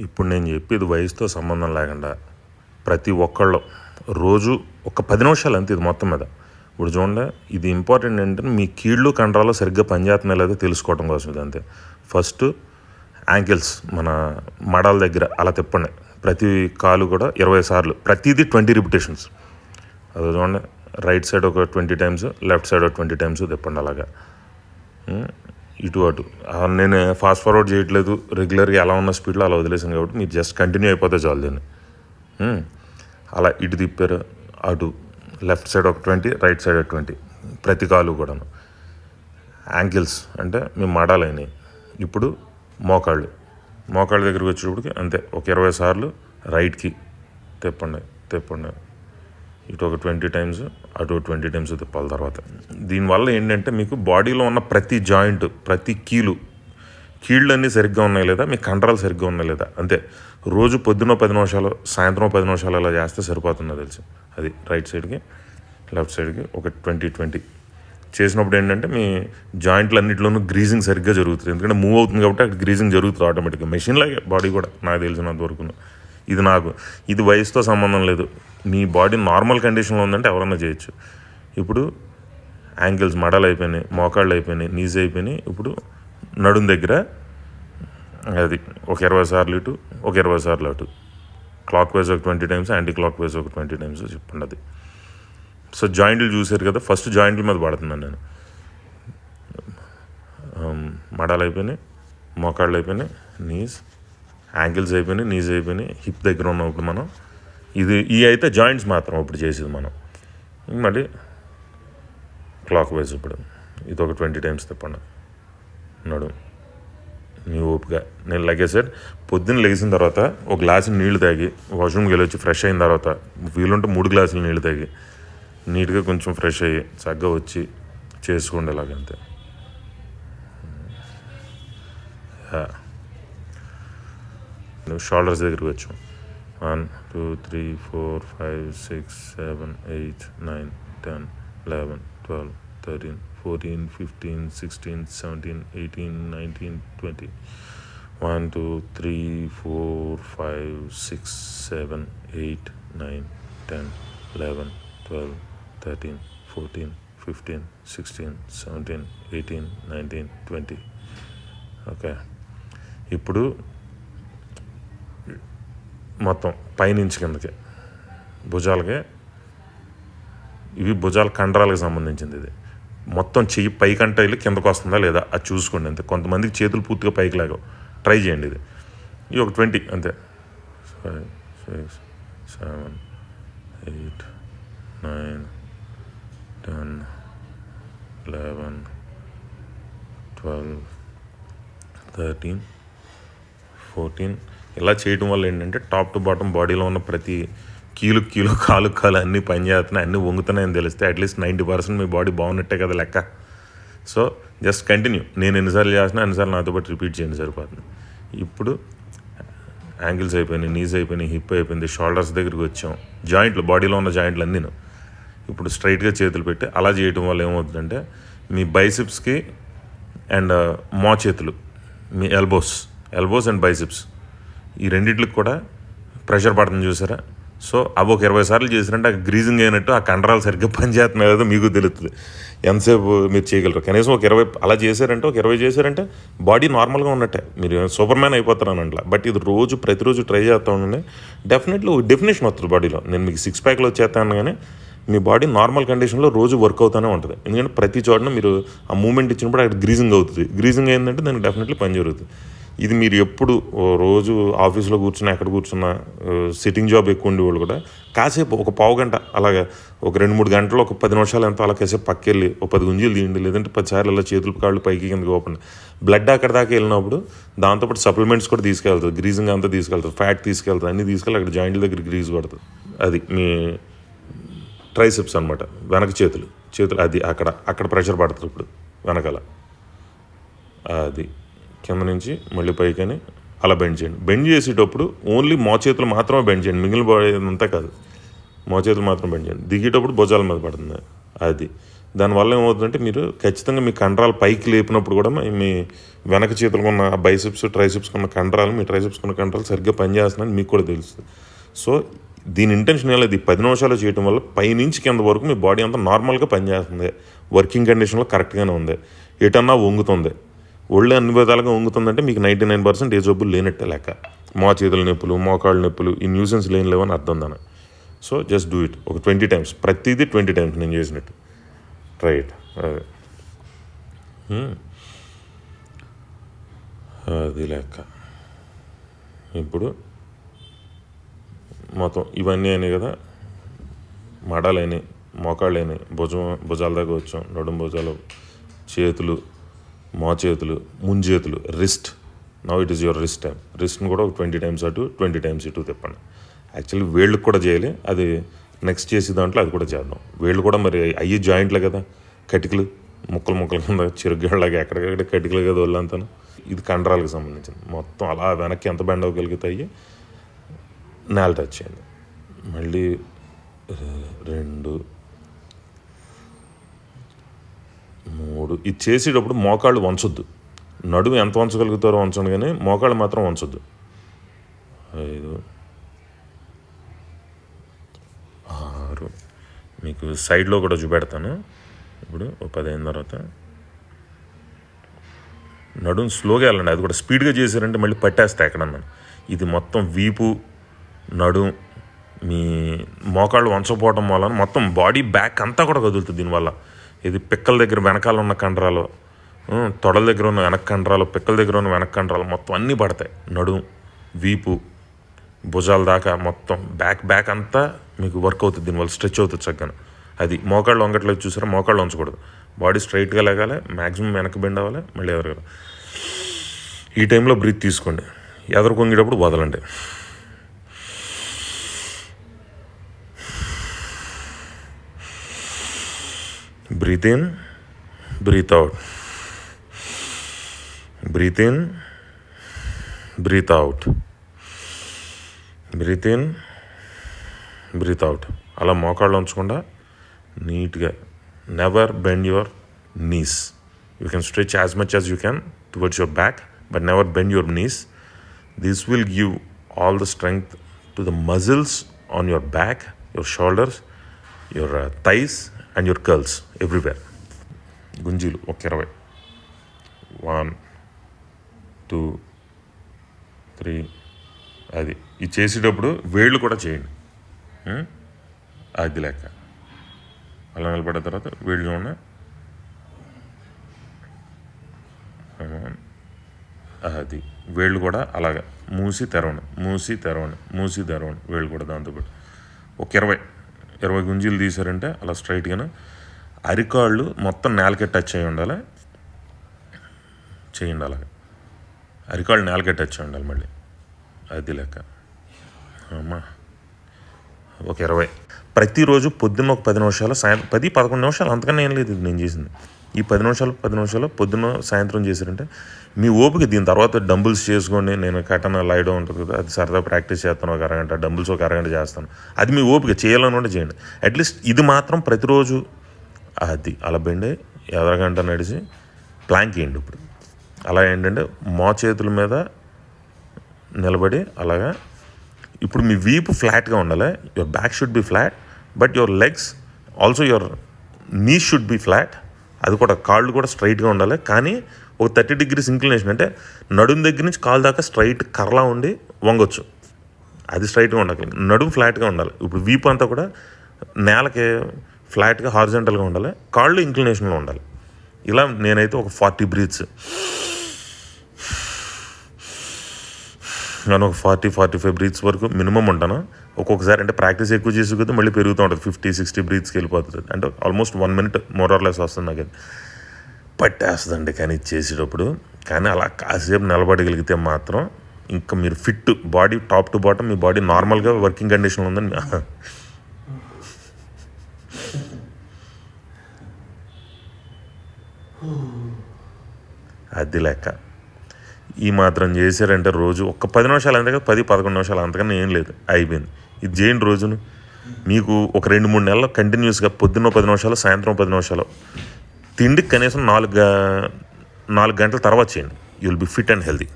ఇప్పుడు నేను చెప్పేది వయసుతో సంబంధం లేకుండా ప్రతి ఒక్కళ్ళు రోజు ఒక 10 నిమిషాలు అంతే, ఇది మొత్తం మీద. ఇప్పుడు చూడండి, ఇది ఇంపార్టెంట్ ఏంటంటే మీ కీళ్ళు కండరాలు సరిగ్గా పనిచేస్తున్నాయో లేదో తెలుసుకోవడం కోసం ఇది అంతే. ఫస్ట్ యాంకిల్స్, మన మడాల దగ్గర అలా తిప్పండి. ప్రతి కాలు కూడా 20 సార్లు, ప్రతిదీ 20 రిపిటేషన్స్. అది చూడండి, రైట్ సైడ్ ఒక 20 టైమ్స్, లెఫ్ట్ సైడ్ ఒక 20 టైమ్స్ తిప్పండి అలాగా. ఇటు అటు నేను ఫాస్ట్ ఫార్వర్డ్ చేయట్లేదు, రెగ్యులర్గా ఎలా ఉన్న స్పీడ్లో అలా వదిలేసాను కాబట్టి మీరు జస్ట్ కంటిన్యూ అయిపోతే చాలు దీన్ని. అలా ఇటు తిప్పారు, అటు లెఫ్ట్ సైడ్ ఒక 20, రైట్ సైడ్ ఒక 20, ప్రతి కాలు కూడాను. యాంకిల్స్ అంటే మీ మడాలైనవి. ఇప్పుడు మోకాళ్ళ దగ్గరికి వచ్చేటప్పటికి అంతే, ఒక 20 సార్లు రైట్కి తిప్పండి. ఇటు ఒక 20 టైమ్స్, అటు 20 టైమ్స్ తిప్పాలి. తర్వాత దీనివల్ల ఏంటంటే మీకు బాడీలో ఉన్న ప్రతి జాయింట్, ప్రతి కీళ్ళన్నీ సరిగ్గా ఉన్నాయి లేదా, మీ కండరాలు సరిగ్గా ఉన్నాయి లేదా అంతే. రోజు పొద్దున్న 10 నిమిషాలు, సాయంత్రం 10 నిమిషాలు అలా చేస్తే సరిపోతుందో తెలుసు. అది రైట్ సైడ్కి, లెఫ్ట్ సైడ్కి ఒక 20 చేసినప్పుడు ఏంటంటే మీ జాయింట్లు అన్నింటిలోనూ గ్రీజింగ్ సరిగ్గా జరుగుతుంది. ఎందుకంటే మూవ్ అవుతుంది కాబట్టి అక్కడ గ్రీజింగ్ జరుగుతుంది ఆటోమేటిక్గా. మెషిన్లాగే బాడీ కూడా, నాకు తెలిసినంత వరకు. ఇది వయసుతో సంబంధం లేదు. మీ బాడీ నార్మల్ కండిషన్లో ఉందంటే ఎవరన్నా చేయొచ్చు. ఇప్పుడు యాంకిల్స్, మడాలు అయిపోయినాయి, మోకాళ్ళు అయిపోయినాయి, నీస్ అయిపోయినాయి. ఇప్పుడు నడుం దగ్గర అది ఒక 20 సార్లు ఇటు, ఒక 20 సార్లు అటు. క్లాక్ వైజ్ ఒక 20 టైమ్స్, యాంటీ క్లాక్ వైజ్ ఒక 20 టైమ్స్ చెప్పండి. అది సో జాయింట్లు చూసారు కదా, ఫస్ట్ జాయింట్ల మీద పడుతున్నాను నేను. మడాలు అయిపోయినాయి, మోకాళ్ళు అయిపోయినాయి, నీస్, యాంకిల్స్ అయిపోయినాయి, నీస్ అయిపోయినాయి, హిప్ దగ్గర ఉన్నాం ఇప్పుడు మనం. ఈ అయితే జాయింట్స్ మాత్రం ఇప్పుడు చేసేది మనం. మళ్ళీ క్లాక్ వైజ్ ఇప్పుడు ఇది ఒక 20 టైమ్స్ తిప్పండి. నడు మీ ఓపిక. నేను లగేసాడు పొద్దున్న లెగిసిన తర్వాత ఒక గ్లాసు నీళ్లు తాగి, వాష్రూమ్కి వెళ్ళి వచ్చి ఫ్రెష్ అయిన తర్వాత వీలుంటే 3 గ్లాసులు నీళ్ళు తాగి నీట్గా కొంచెం ఫ్రెష్ అయ్యి చక్కగా వచ్చి చేసుకోండి ఇలాగంతే. షోల్డర్స్ దగ్గరికి వచ్చాం. 1 2 3 4 5 6 7 8 9 10 11 12 13 14 15 16 17 18 19 20. 1 2 3 4 5 6 7 8 9 10 11 12 13 14 15 16 17 18 19 20. ఓకే, ఇప్పుడు మొత్తం పైనుంచి కిందకి భుజాలకి, ఇవి భుజాల కండరాలకు సంబంధించింది. ఇది మొత్తం చెయ్యి పైకంట వెళ్ళి కిందకు వస్తుందా లేదా అది చూసుకోండి అంతే. కొంతమందికి చేతులు పూర్తిగా పైకి లాగా ట్రై చేయండి. ఇది ఒక 20 అంతే. 5 6 7 8 9 10 11 12 13 14. ఇలా చేయడం వల్ల ఏంటంటే టాప్ టు బాటమ్ బాడీలో ఉన్న ప్రతి కీలు కాలు అన్నీ పనిచేస్తున్నాయి, అన్నీ వంగుతున్నాయని తెలిస్తే అట్లీస్ట్ 90% మీ బాడీ బాగున్నట్టే కదా లెక్క. So just continue. నేను ఎన్నిసార్లు చేస్తున్నా అన్నిసార్లు నాతో పాటు రిపీట్ చేయండి, సరిపోతుంది. ఇప్పుడు యాంకిల్స్ అయిపోయినాయి, నీస్ అయిపోయినాయి, హిప్ అయిపోయింది, షోల్డర్స్ దగ్గరికి వచ్చాం. జాయింట్లు, బాడీలో ఉన్న జాయింట్లు అన్నీ ఇప్పుడు స్ట్రైట్గా చేతులు పెట్టి అలా చేయడం వల్ల ఏమవుతుందంటే మీ బైసిప్స్కి అండ్ చేతులు, మీ ఎల్బోస్ అండ్ బైసిప్స్, ఈ రెండింటికి కూడా ప్రెషర్ పడుతుంది చూసారా. సో అవి ఒక 20 సార్లు చేసినట్టు ఆ గ్రీజింగ్ అయినట్టు ఆ కండరాలు సరిగ్గా పనిచేస్తున్నాయి కదా మీకు తెలుస్తుంది. ఎంతసేపు మీరు చేయగలరు. కనీసం ఒక 20 అలా చేశారంటే, ఒక 20 చేశారంటే బాడీ నార్మల్గా ఉన్నట్టే, మీరు సూపర్ మ్యాన్ అయిపోతారు అని అట్లా. బట్ ఇది ప్రతిరోజు ట్రై చేస్తూ ఉండండి, డెఫినెట్లీ డెఫినేషన్ వస్తుంది బాడీలో. నేను మీకు 6 ప్యాక్లో వచ్చేస్తాను కానీ మీ బాడీ నార్మల్ కండిషన్లో రోజు వర్క్ అవుతూనే ఉంటుంది. ఎందుకంటే ప్రతి చోటన మీరు ఆ మూమెంట్ ఇచ్చినప్పుడు అక్కడ గ్రీజింగ్ అవుతుంది. గ్రీజింగ్ అయిందంటే దానికి డెఫినెట్లీ పని జరుగుతుంది. ఇది మీరు ఎప్పుడు రోజు ఆఫీస్లో కూర్చున్నా, ఎక్కడ కూర్చున్నా, సిట్టింగ్ జాబ్ ఎక్కువ ఉండేవాళ్ళు కూడా కాసేపు ఒక పావు గంట అలాగా, ఒక 2-3 గంటలు, ఒక 10 నిమిషాలు ఎంతో అలా కాసేపు పక్కెళ్ళి ఒక 10 గుంజీలు తీయండి. లేదంటే 10 సార్లు అలా చేతులు కాళ్ళు పైకి కిందకి ఓపెన్. బ్లడ్ అక్కడ దాకా వెళ్ళినప్పుడు దాంతోపాటు సప్లిమెంట్స్ కూడా తీసుకెళ్తుంది, గ్రీజింగ్ అంతా తీసుకెళ్తుంది, ఫ్యాట్ తీసుకెళ్తుంది, అన్నీ తీసుకెళ్ళి అక్కడ జాయింట్ల దగ్గర గ్రీజ్ పడుతుంది. అది మీ ట్రైసెప్స్ అనమాట, వెనక చేతులు అది అక్కడ ప్రెషర్ పడుతుంది. ఇప్పుడు వెనకాల అది కింద నుంచి మళ్ళీ పైకని అలా బెండ్ చేయండి. బెండ్ చేసేటప్పుడు ఓన్లీ చేతులు మాత్రమే బెండ్ చేయండి, మిగిలిన బాడీ అంతా కాదు. చేతులు మాత్రం బెండ్ చేయండి. దిగేటప్పుడు భుజాల మీద పడుతుంది. అది దానివల్ల ఏమవుతుందంటే మీరు ఖచ్చితంగా మీ కండరాలు పైకి లేపినప్పుడు కూడా మీ వెనక చేతులకు ఉన్న బైసెప్స్ ట్రైసెప్స్కి ఉన్న కండరాలు, మీ ట్రైసెప్స్కి ఉన్న కండరాలు సరిగ్గా పనిచేస్తున్నాయని మీకు కూడా తెలుస్తుంది. సో దీని ఇంటెన్షన్ ఇది 10 నిమిషాలు చేయడం వల్ల పైనుంచి కింద వరకు మీ బాడీ అంతా నార్మల్గా పనిచేస్తుంది, వర్కింగ్ కండిషన్లో కరెక్ట్గానే ఉంది, ఎటన్నా వంగుతుంది, ఒళ్ళు అన్ని విధాలుగా వంగుతుందంటే మీకు 99% ఏ జబ్బులు లేనట్టే లెక్క. చేతుల నొప్పులు, మోకాళ్ళ నొప్పులు, ఈ న్యూసెన్స్ లేవని అర్థం దాని. సో జస్ట్ డూ ఇట్ ఒక 20 times, ప్రతిదీ 20 times నేను చేసినట్టు ట్రై ఇట్. అది లెక్క. ఇప్పుడు మొత్తం ఇవన్నీ అయినాయి కదా, మడాలైనాయి, మోకాళ్ళు అయినాయి, భుజాల దాకా వచ్చాం, నడుము భుజాలు, చేతులు, చేతులు, ముంజేతులు, wrist. Now it is your wrist time. రిస్ట్ని కూడా ఒక 20 times అటు 20 times ఇటు తిప్పండి. యాక్చువల్లీ వేళ్ళకి కూడా చేయాలి, అది నెక్స్ట్ చేసే దాంట్లో అది కూడా చేద్దాం. వేళ్ళు కూడా మరి అయ్యి జాయింట్లే కదా, కటికలు ముక్కలు కింద చిరుగేళ్ళలాగా ఎక్కడికక్కడ కటికలు కదా వాళ్ళంతాను. ఇది కండరాలకు సంబంధించింది. మొత్తం అలా వెనక్కి ఎంత బెండ్ అవ్వగలుగుతాయి, నేల టచ్ చేయండి. మళ్ళీ 2, 3. ఇది చేసేటప్పుడు మోకాళ్ళు వంచొద్దు. నడుము ఎంత వంచగలుగుతారో వంచండి, కానీ మోకాళ్ళు మాత్రం వంచొద్దు. 5, 6. మీకు సైడ్లో కూడా చూపెడతాను. ఇప్పుడు 10 అయిన తర్వాత నడుము స్లోగా వెళ్ళండి. అది కూడా స్పీడ్గా చేశారంటే మళ్ళీ పట్టేస్తాయి ఎక్కడన్నా. ఇది మొత్తం వీపు, నడుము, మీ మోకాళ్ళు వంచకపోవడం వలన మొత్తం బాడీ బ్యాక్ అంతా కూడా కదులుతుంది దీనివల్ల. ఇది పిక్కల దగ్గర వెనకాల ఉన్న కండరాలు, తొడల దగ్గర ఉన్న వెనక కండరాలు, పిక్కల దగ్గర ఉన్న వెనక కండరాలు మొత్తం అన్నీ పడతాయి. నడుము, వీపు, భుజాల దాకా మొత్తం బ్యాక్ అంతా మీకు వర్క్ అవుతుంది దీనివల్ల, స్ట్రెచ్ అవుతుంది చక్కగా. అది మోకాళ్ళు వంగట్లేదు చూసారా, మోకాళ్ళు వంచకూడదు, బాడీ స్ట్రైట్గా లేగాలి, మ్యాక్సిమం వెనక్కి బెండ్ అవ్వాలి, మళ్ళీ ఎదురుగా. ఈ టైంలో బ్రీత్ తీసుకోండి, ఎదురు కొంగేటప్పుడు వదలండి. Breath in, breath out, breath in, breath out, breath in, breath out. అలా మోకాళ్ళు ఉంచకుండా నీట్గా. Never bend your knees. You can stretch as much as you can towards your back, but never bend your knees. This will give all the strength to the muscles on your back, your shoulders, your thighs and your curls everywhere. గుంజీలు ఒక 20. 1, 2, 3. అది ఇది చేసేటప్పుడు వేళ్ళు కూడా చేయండి. అది లెక్క. అలా నిలబడిన తర్వాత వేళ్ళు చూడండి. అది వేళ్ళు కూడా అలాగా మూసి తెరవండి వేళ్ళు కూడా దాంతోపాటు. ఒక 20 గుంజీలు తీసారంటే అలా స్ట్రైట్గానే అరికాళ్ళు మొత్తం నేలకే టచ్ అయ్యి ఉండాలి. చేయండి అలాగే, అరికాళ్ళు నేలకే టచ్ అయ్యి ఉండాలి మళ్ళీ. అది లెక్క. అమ్మా ఒక 20. ప్రతిరోజు పొద్దున్న ఒక 10 నిమిషాలు, సాయంత్రం 10-11 నిమిషాలు, అంతకన్నా ఏం లేదు ఇది నేను చేసింది. ఈ 10 నిమిషాలు పొద్దున్న సాయంత్రం చేశారంటే మీ ఓపిక. దీని తర్వాత డంబుల్స్ చేసుకోండి. నేను కటన లైడో ఉంటుంది కదా, అది సరదా ప్రాక్టీస్ చేస్తాను, ఒక అరగంట డంబుల్స్ ఒక అరగంట చేస్తాను. అది మీ ఓపిక, చేయాలని ఉంటే చేయండి. అట్లీస్ట్ ఇది మాత్రం ప్రతిరోజు అది అలా బెండ్ అయ్యి ఎదరగంట నడిచి ప్లాంక్ వేయండి. ఇప్పుడు అలా ఏంటంటే చేతుల మీద నిలబడి అలాగా. ఇప్పుడు మీ వీపు ఫ్లాట్గా ఉండాలి. Your back should be flat, but your legs also, your knees should be flat. అది కూడా కాళ్ళు కూడా స్ట్రైట్గా ఉండాలి, కానీ ఒక 30 degrees ఇంక్లినేషన్, అంటే నడుము దగ్గర నుంచి కాలు దాకా స్ట్రైట్ కర్రలా ఉండి వంగొచ్చు. అది స్ట్రైట్గా ఉండాలి, నడుము ఫ్లాట్గా ఉండాలి. ఇప్పుడు వీపు అంతా కూడా నేలకి ఫ్లాట్గా హారిజంటల్గా ఉండాలి, కాళ్ళు ఇంక్లినేషన్లో ఉండాలి. ఇలా నేనైతే ఒక 40 breaths, నేను ఒక 40-45 breaths వరకు మినిమం ఉంటాను. ఒక్కొక్కసారి అంటే ప్రాక్టీస్ ఎక్కువ చేసి కదా మళ్ళీ పెరుగుతూ ఉంటుంది, 50-60 breathsకి వెళ్ళిపోతుంది. అంటే almost 1 minute more or less వస్తుంది నాకు. అది పట్టేస్తుందండి కానీ ఇది చేసేటప్పుడు. కానీ అలా కాసేపు నిలబడగలిగితే మాత్రం ఇంకా మీరు fit, body top to bottom me body నార్మల్గా వర్కింగ్ కండిషన్లో ఉందని. అది లెక్క. ఈ మాత్రం చేశారంటే రోజు ఒక్క 10 నిమిషాలు, అంతే కదా, 10-11 నిమిషాలు, అంతకన్నా ఏం లేదు, అయిపోయింది. ఇది చేయండి రోజును. మీకు ఒక 2-3 నెలలు కంటిన్యూస్గా పొద్దున్న 10 నిమిషాలు, సాయంత్రం 10 నిమిషాలు, తిండికి కనీసం 4 గంటల తర్వాత చేయండి. You will be fit and healthy.